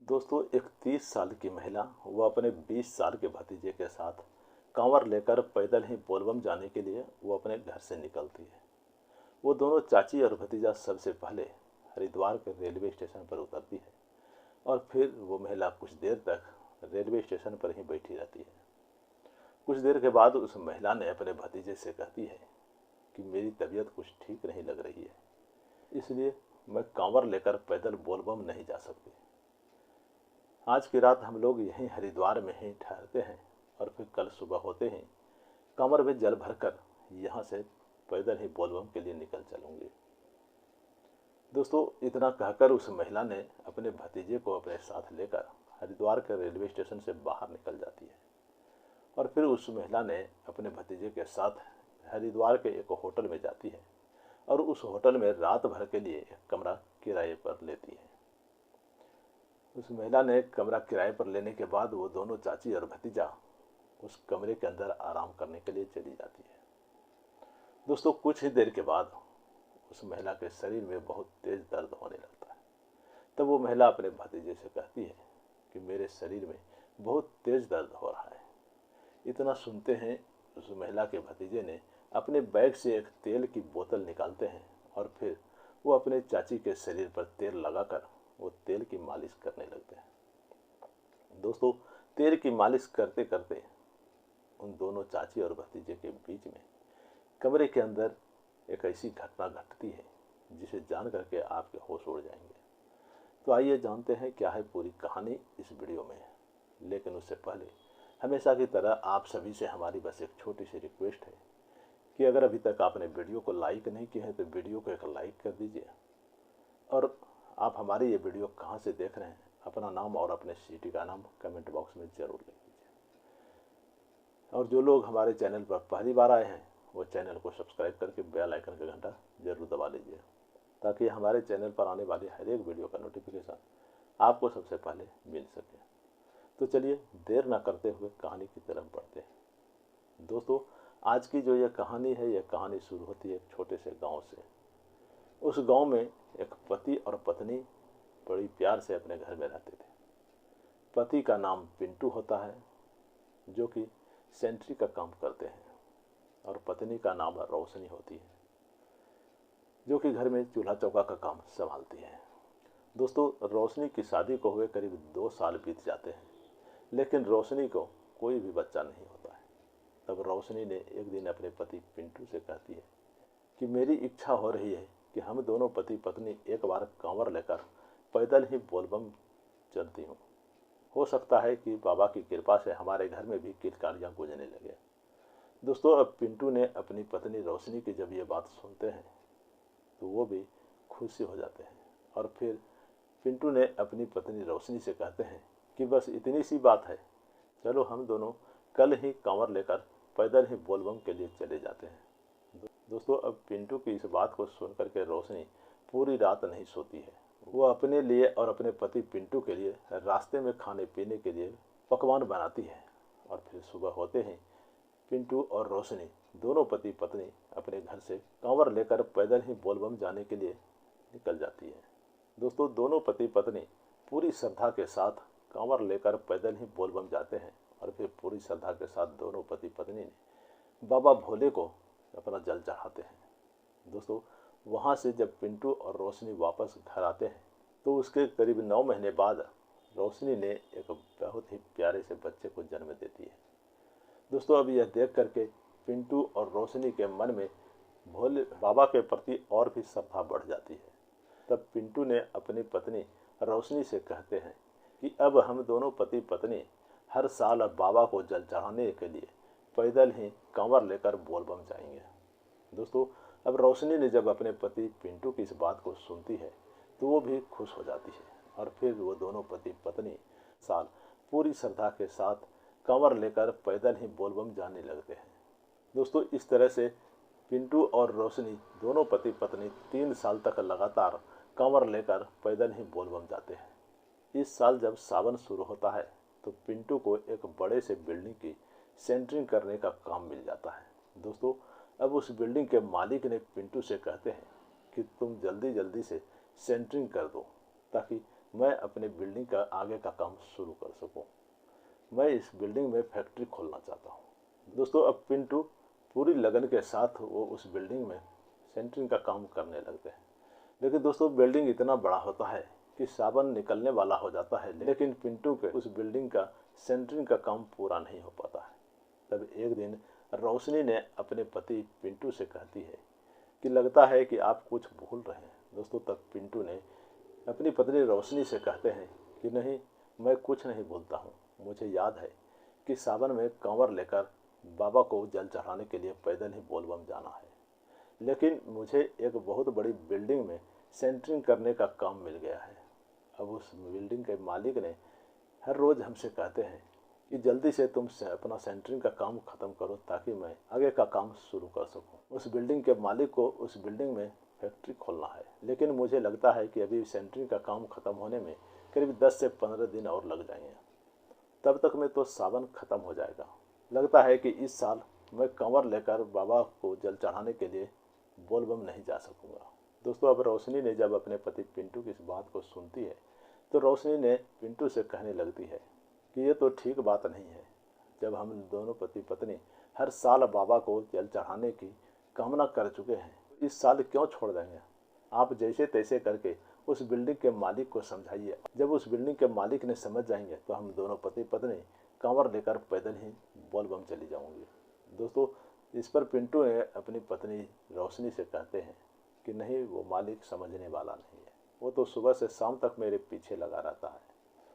दोस्तों, एक 30 साल की महिला वो अपने 20 साल के भतीजे के साथ कांवर लेकर पैदल ही बोलबम जाने के लिए वो अपने घर से निकलती है। वो दोनों चाची और भतीजा सबसे पहले हरिद्वार के रेलवे स्टेशन पर उतरती है और फिर वो महिला कुछ देर तक रेलवे स्टेशन पर ही बैठी रहती है। कुछ देर के बाद उस महिला ने अपने भतीजे से कहती है कि मेरी तबीयत कुछ ठीक नहीं लग रही है, इसलिए मैं कांवर लेकर पैदल बोलबम नहीं जा सकती। आज की रात हम लोग यहीं हरिद्वार में ही ठहरते हैं और फिर कल सुबह होते ही कमर में जल भरकर यहाँ से पैदल ही बोलबम के लिए निकल चलूँगी। दोस्तों, इतना कहकर उस महिला ने अपने भतीजे को अपने साथ लेकर हरिद्वार के रेलवे स्टेशन से बाहर निकल जाती है और फिर उस महिला ने अपने भतीजे के साथ हरिद्वार के एक होटल में जाती है और उस होटल में रात भर के लिए एक कमरा किराए पर लेती है। उस महिला ने कमरा किराए पर लेने के बाद वो दोनों चाची और भतीजा उस कमरे के अंदर आराम करने के लिए चली जाती है। दोस्तों, कुछ ही देर के बाद उस महिला के शरीर में बहुत तेज दर्द होने लगता है। तब वो महिला अपने भतीजे से कहती है कि मेरे शरीर में बहुत तेज दर्द हो रहा है। इतना सुनते हैं उस महिला के भतीजे ने अपने बैग से एक तेल की बोतल निकालते हैं और फिर वो अपने चाची के शरीर पर तेल लगाकर वो तेल की मालिश करने लगते हैं। दोस्तों, तेल की मालिश करते करते उन दोनों चाची और भतीजे के बीच में कमरे के अंदर एक ऐसी घटना घटती है जिसे जान करके आपके होश उड़ जाएंगे। तो आइए जानते हैं क्या है पूरी कहानी इस वीडियो में। लेकिन उससे पहले हमेशा की तरह आप सभी से हमारी बस एक छोटी सी रिक्वेस्ट है कि अगर अभी तक आपने वीडियो को लाइक नहीं किया है तो वीडियो को एक लाइक कर दीजिए और आप हमारी ये वीडियो कहाँ से देख रहे हैं अपना नाम और अपने सिटी का नाम कमेंट बॉक्स में ज़रूर लिख दीजिए। और जो लोग हमारे चैनल पर पहली बार आए हैं वो चैनल को सब्सक्राइब करके बेल आइकन का घंटा ज़रूर दबा लीजिए ताकि हमारे चैनल पर आने वाली हर एक वीडियो का नोटिफिकेशन आपको सबसे पहले मिल सके। तो चलिए देर ना करते हुए कहानी की तरफ बढ़ते हैं। दोस्तों, आज की जो ये कहानी है ये कहानी शुरू होती है एक छोटे से गाँव से। उस गांव में एक पति और पत्नी बड़ी प्यार से अपने घर में रहते थे। पति का नाम पिंटू होता है जो कि सेंट्री का काम करते हैं और पत्नी का नाम रोशनी होती है जो कि घर में चूल्हा चौका का काम संभालती है। दोस्तों, रोशनी की शादी को हुए करीब 2 साल बीत जाते हैं लेकिन रोशनी को कोई भी बच्चा नहीं होता है। तब रोशनी ने एक दिन अपने पति पिंटू से कहती है कि मेरी इच्छा हो रही है कि हम दोनों पति पत्नी एक बार कांवर लेकर पैदल ही बोलबम चलती हूँ। हो सकता है कि बाबा की कृपा से हमारे घर में भी किलकारियाँ गूंजने लगे। दोस्तों, अब पिंटू ने अपनी पत्नी रोशनी की जब ये बात सुनते हैं तो वो भी खुशी हो जाते हैं और फिर पिंटू ने अपनी पत्नी रोशनी से कहते हैं कि बस इतनी सी बात है, चलो हम दोनों कल ही कांवर लेकर पैदल ही बोलबम के लिए चले जाते हैं। दोस्तों, अब पिंटू की इस बात को सुनकर के रोशनी पूरी रात नहीं सोती है। वो अपने लिए और अपने पति पिंटू के लिए रास्ते में खाने पीने के लिए पकवान बनाती है और फिर सुबह होते ही पिंटू और रोशनी दोनों पति पत्नी अपने घर से कांवर लेकर पैदल ही बोलबम जाने के लिए निकल जाती है। दोस्तों, दोनों पति पत्नी पूरी श्रद्धा के साथ कांवर लेकर पैदल ही बोलबम जाते हैं और फिर पूरी श्रद्धा के साथ दोनों पति पत्नी ने बाबा भोले को अपना जल चढ़ाते हैं। दोस्तों, वहाँ से जब पिंटू और रोशनी वापस घर आते हैं तो उसके करीब 9 महीने बाद रोशनी ने एक बहुत ही प्यारे से बच्चे को जन्म देती है। दोस्तों, अब यह देख करके पिंटू और रोशनी के मन में भोले बाबा के प्रति और भी श्रद्धा बढ़ जाती है। तब पिंटू ने अपनी पत्नी रोशनी से कहते हैं कि अब हम दोनों पति पत्नी हर साल अब बाबा को जल चढ़ाने के लिए पैदल ही कांवर लेकर बोलबम जाएंगे। दोस्तों, अब रोशनी ने जब अपने पति पिंटू की इस बात को सुनती है तो वो भी खुश हो जाती है और फिर वो दोनों पति पत्नी साल पूरी श्रद्धा के साथ कांवर लेकर पैदल ही बोलबम जाने लगते हैं। दोस्तों, इस तरह से पिंटू और रोशनी दोनों पति पत्नी 3 साल तक लगातार कांवर लेकर पैदल ही बोलबम जाते हैं। इस साल जब सावन शुरू होता है तो पिंटू को एक बड़े से बिल्डिंग की सेंटरिंग करने का काम मिल जाता है। दोस्तों, अब उस बिल्डिंग के मालिक ने पिंटू से कहते हैं कि तुम जल्दी जल्दी से सेंटरिंग कर दो ताकि मैं अपनी बिल्डिंग का आगे का काम शुरू कर सकूं। मैं इस बिल्डिंग में फैक्ट्री खोलना चाहता हूं। दोस्तों, अब पिंटू पूरी लगन के साथ वो उस बिल्डिंग में सेंटरिंग का काम करने लगते हैं। लेकिन दोस्तों, बिल्डिंग इतना बड़ा होता है कि सावन निकलने वाला हो जाता है, लेकिन पिंटू के उस बिल्डिंग का सेंटरिंग का काम पूरा नहीं हो पाता है। तब एक दिन रोशनी ने अपने पति पिंटू से कहती है कि लगता है कि आप कुछ भूल रहे हैं। दोस्तों, तब पिंटू ने अपनी पत्नी रोशनी से कहते हैं कि नहीं, मैं कुछ नहीं भूलता हूँ। मुझे याद है कि सावन में कांवर लेकर बाबा को जल चढ़ाने के लिए पैदल ही बोलबम जाना है, लेकिन मुझे एक बहुत बड़ी बिल्डिंग में सेंटरिंग करने का काम मिल गया है। अब उस बिल्डिंग के मालिक ने हर रोज़ हमसे कहते हैं कि जल्दी से तुम अपना सेंटरिंग का काम ख़त्म करो ताकि मैं आगे का काम शुरू कर सकूं। उस बिल्डिंग के मालिक को उस बिल्डिंग में फैक्ट्री खोलना है, लेकिन मुझे लगता है कि अभी सेंटरिंग का काम ख़त्म होने में करीब 10 से 15 दिन और लग जाएंगे। तब तक में तो सावन ख़त्म हो जाएगा। लगता है कि इस साल मैं कंवर लेकर बाबा को जल चढ़ाने के लिए बोलबम नहीं जा सकूँगा। दोस्तों, अब रोशनी ने जब अपने पति पिंटू की इस बात को सुनती है तो रोशनी ने पिंटू से कहने लगती है कि ये तो ठीक बात नहीं है। जब हम दोनों पति पत्नी हर साल बाबा को जल चढ़ाने की कामना कर चुके हैं, इस साल क्यों छोड़ देंगे। आप जैसे तैसे करके उस बिल्डिंग के मालिक को समझाइए। जब उस बिल्डिंग के मालिक ने समझ जाएंगे तो हम दोनों पति पत्नी कांवर लेकर पैदल ही बोलबम चली जाऊंगी। दोस्तों, इस पर पिंटू ने अपनी पत्नी रोशनी से कहते हैं कि नहीं, वो मालिक समझने वाला नहीं है। वो तो सुबह से शाम तक मेरे पीछे लगा रहता है।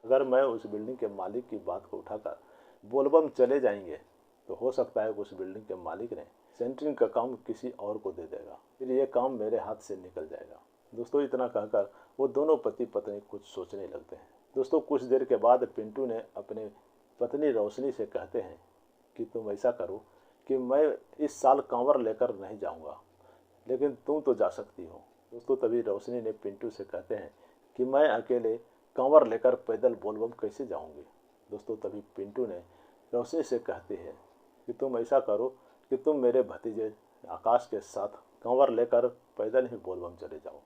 अगर मैं उस बिल्डिंग के मालिक की बात को उठाकर बोलबम चले जाएंगे तो हो सकता है कि उस बिल्डिंग के मालिक ने सेंटरिंग का काम किसी और को दे देगा, फिर ये काम मेरे हाथ से निकल जाएगा। दोस्तों, इतना कहकर वो दोनों पति पत्नी कुछ सोचने लगते हैं। दोस्तों, कुछ देर के बाद पिंटू ने अपने पत्नी रोशनी से कहते हैं कि तुम ऐसा करो कि मैं इस साल कांवर लेकर नहीं जाऊंगा, लेकिन तुम तो जा सकती हो। दोस्तों, तभी रोशनी ने पिंटू से कहते हैं कि मैं अकेले कांवर लेकर पैदल बोलबम कैसे जाऊंगी। दोस्तों, तभी पिंटू ने रोशनी से कहती है कि तुम ऐसा करो कि तुम मेरे भतीजे आकाश के साथ कांवर लेकर पैदल ही बोलबम चले जाओ।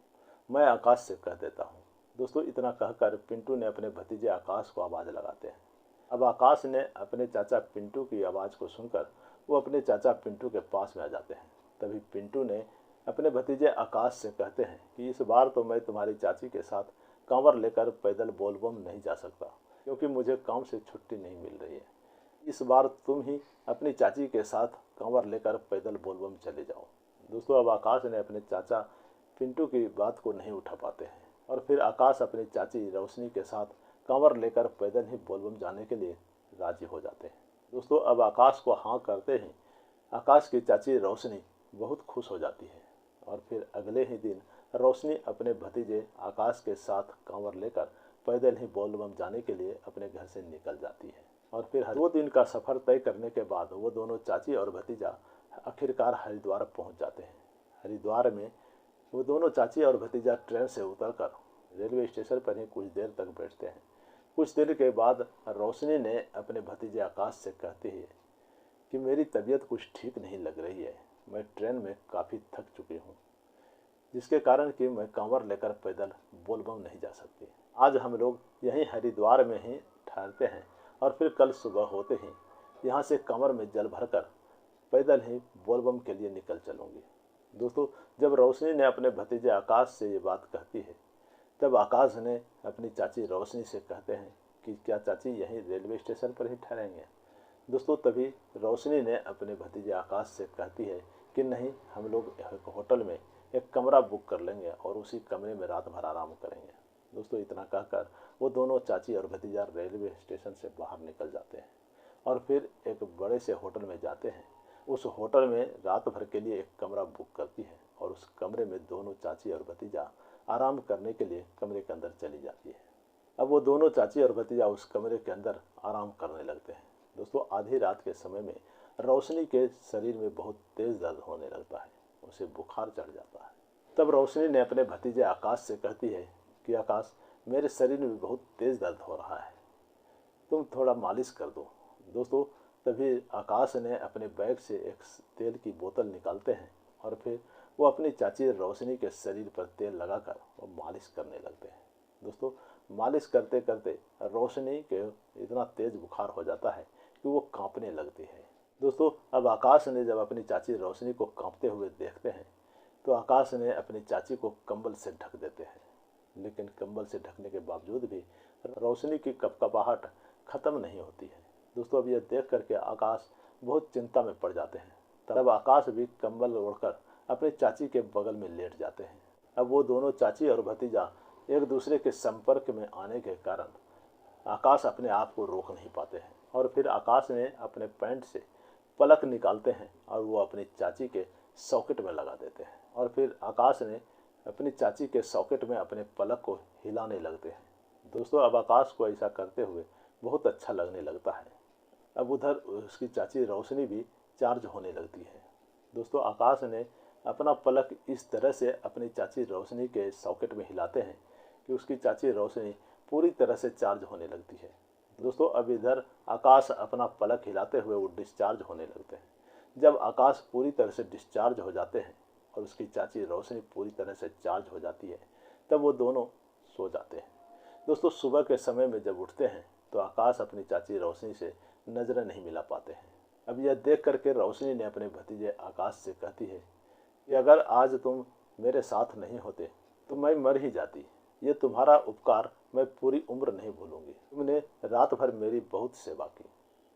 मैं आकाश से कह देता हूँ। दोस्तों, इतना कहकर पिंटू ने अपने भतीजे आकाश को आवाज़ लगाते हैं। अब आकाश ने अपने चाचा पिंटू की आवाज़ को सुनकर वो अपने चाचा पिंटू के पास में आ जाते हैं। तभी पिंटू ने अपने भतीजे आकाश से कहते हैं कि इस बार तो मैं तुम्हारी चाची के साथ कांवर लेकर पैदल बोलबम नहीं जा सकता, क्योंकि मुझे काम से छुट्टी नहीं मिल रही है। इस बार तुम ही अपनी चाची के साथ कांवर लेकर पैदल बोलबम चले जाओ। दोस्तों, अब आकाश ने अपने चाचा पिंटू की बात को नहीं उठा पाते हैं और फिर आकाश अपनी चाची रोशनी के साथ कांवर लेकर पैदल ही बोलबम जाने के लिए राजी हो जाते हैं। दोस्तों, अब आकाश को हाँ करते ही आकाश की चाची रोशनी बहुत खुश हो जाती है और फिर अगले ही दिन रोशनी अपने भतीजे आकाश के साथ कांवर लेकर पैदल ही बोलबम जाने के लिए अपने घर से निकल जाती है। और फिर 2 दिन का सफ़र तय करने के बाद वो दोनों चाची और भतीजा आखिरकार हरिद्वार पहुंच जाते हैं। हरिद्वार में वो दोनों चाची और भतीजा ट्रेन से उतरकर रेलवे स्टेशन पर ही कुछ देर तक बैठते हैं। कुछ देर के बाद रोशनी ने अपने भतीजे आकाश से कहती है कि मेरी तबीयत कुछ ठीक नहीं लग रही है। मैं ट्रेन में काफ़ी थक चुकी हूँ, जिसके कारण कि मैं कांवर लेकर पैदल बोलबम नहीं जा सकती। आज हम लोग यहीं हरिद्वार में ही ठहरते हैं और फिर कल सुबह होते ही यहाँ से कांवर में जल भरकर पैदल ही बोलबम के लिए निकल चलूँगी। दोस्तों, जब रोशनी ने अपने भतीजे आकाश से ये बात कहती है तब आकाश ने अपनी चाची रोशनी से कहते हैं कि क्या चाची यहीं रेलवे स्टेशन पर ही ठहरेंगे। दोस्तों, तभी रोशनी ने अपने भतीजे आकाश से कहती है कि नहीं, हम लोग एक होटल में एक कमरा बुक कर लेंगे और उसी कमरे में रात भर आराम करेंगे। दोस्तों, इतना कहकर वो दोनों चाची और भतीजा रेलवे स्टेशन से बाहर निकल जाते हैं और फिर एक बड़े से होटल में जाते हैं। उस होटल में रात भर के लिए एक कमरा बुक करती है और उस कमरे में दोनों चाची और भतीजा आराम करने के लिए कमरे के अंदर चली जाती है। अब वो दोनों चाची और भतीजा उस कमरे के अंदर आराम करने लगते हैं। दोस्तों, आधी रात के समय में रोशनी के शरीर में बहुत तेज़ दर्द होने लगता है, उसे बुखार चढ़ जाता है। तब रोशनी ने अपने भतीजे आकाश से कहती है कि आकाश, मेरे शरीर में बहुत तेज़ दर्द हो रहा है, तुम थोड़ा मालिश कर दो। दोस्तों, तभी आकाश ने अपने बैग से एक तेल की बोतल निकालते हैं और फिर वो अपनी चाची रोशनी के शरीर पर तेल लगाकर वो मालिश करने लगते हैं। दोस्तों, मालिश करते करते रोशनी के इतना तेज बुखार हो जाता है कि वो कांपने लगती है। दोस्तों, अब आकाश ने जब अपनी चाची रोशनी को कांपते हुए देखते हैं तो आकाश ने अपनी चाची को कंबल से ढक देते हैं, लेकिन कंबल से ढकने के बावजूद भी रोशनी की कपकपाहट खत्म नहीं होती है। दोस्तों, अब यह देख करके आकाश बहुत चिंता में पड़ जाते हैं। तब आकाश भी कंबल ओढ़कर अपनी चाची के बगल में लेट जाते हैं। अब वो दोनों चाची और भतीजा एक दूसरे के संपर्क में आने के कारण आकाश अपने आप को रोक नहीं पाते हैं और फिर आकाश ने अपने पैंट से पलक निकालते हैं और वो अपनी चाची के सॉकेट में लगा देते हैं और फिर आकाश ने अपनी चाची के सॉकेट में अपने पलक को हिलाने लगते हैं। दोस्तों, अब आकाश को ऐसा करते हुए बहुत अच्छा लगने लगता है। अब उधर उसकी चाची रोशनी भी चार्ज होने लगती है। दोस्तों, आकाश ने अपना पलक इस तरह से अपनी चाची रोशनी के सॉकेट में हिलाते हैं कि उसकी चाची रोशनी पूरी तरह से चार्ज होने लगती है। दोस्तों, अब इधर आकाश अपना पलक हिलाते हुए वो डिस्चार्ज होने लगते हैं। जब आकाश पूरी तरह से डिस्चार्ज हो जाते हैं और उसकी चाची रोशनी पूरी तरह से चार्ज हो जाती है, तब वो दोनों सो जाते हैं। दोस्तों, सुबह के समय में जब उठते हैं तो आकाश अपनी चाची रोशनी से नज़रें नहीं मिला पाते हैं। अब यह देख करके रोशनी ने अपने भतीजे आकाश से कहती है कि अगर आज तुम मेरे साथ नहीं होते तो मैं मर ही जाती। ये तुम्हारा उपकार मैं पूरी उम्र नहीं भूलूंगी। तुमने रात भर मेरी बहुत सेवा की।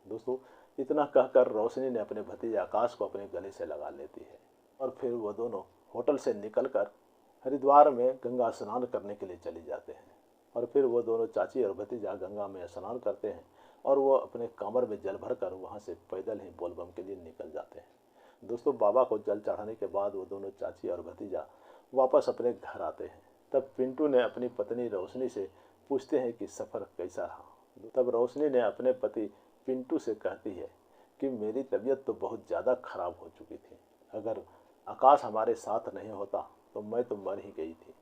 दोस्तों, इतना कहकर रोशनी ने अपने भतीजे आकाश को अपने गले से लगा लेती है और फिर वो दोनों होटल से निकलकर हरिद्वार में गंगा स्नान करने के लिए चली जाते हैं और फिर वो दोनों चाची और भतीजा गंगा में स्नान करते हैं और वो अपने कमर में जल भर कर वहाँ से पैदल ही बोलबम के लिए निकल जाते हैं। दोस्तों, बाबा को जल चढ़ाने के बाद वो दोनों चाची और भतीजा वापस अपने घर आते हैं। तब पिंटू ने अपनी पत्नी रोशनी से पूछते हैं कि सफ़र कैसा रहा। तब रोशनी ने अपने पति पिंटू से कहती है कि मेरी तबीयत तो बहुत ज़्यादा ख़राब हो चुकी थी। अगर आकाश हमारे साथ नहीं होता तो मैं तो मर ही गई थी।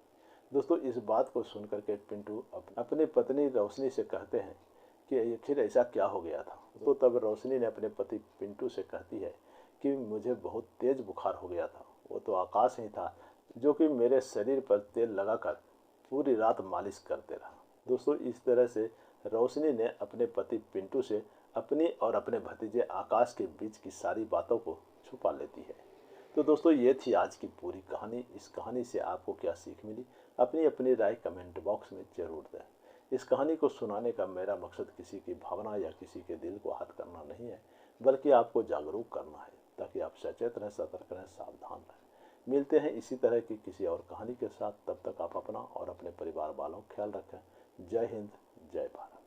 दोस्तों, इस बात को सुनकर के पिंटू अपनी पत्नी रोशनी से कहते हैं कि फिर ऐसा क्या हो गया था। तो तब रोशनी ने अपने पति पिंटू से कहती है कि मुझे बहुत तेज़ बुखार हो गया था। वो तो आकाश ही था जो कि मेरे शरीर पर तेल लगाकर पूरी रात मालिश करते रहा। दोस्तों, इस तरह से रोशनी ने अपने पति पिंटू से अपनी और अपने भतीजे आकाश के बीच की सारी बातों को छुपा लेती है। तो दोस्तों, ये थी आज की पूरी कहानी। इस कहानी से आपको क्या सीख मिली, अपनी अपनी राय कमेंट बॉक्स में ज़रूर दें। इस कहानी को सुनाने का मेरा मकसद किसी की भावना या किसी के दिल को आहत करना नहीं है, बल्कि आपको जागरूक करना है ताकि आप सचेत रहें, सतर्क रहें, सावधान रहें। मिलते हैं इसी तरह की किसी और कहानी के साथ। तब तक आप अपना और अपने परिवार वालों का ख्याल रखें। जय हिंद, जय भारत।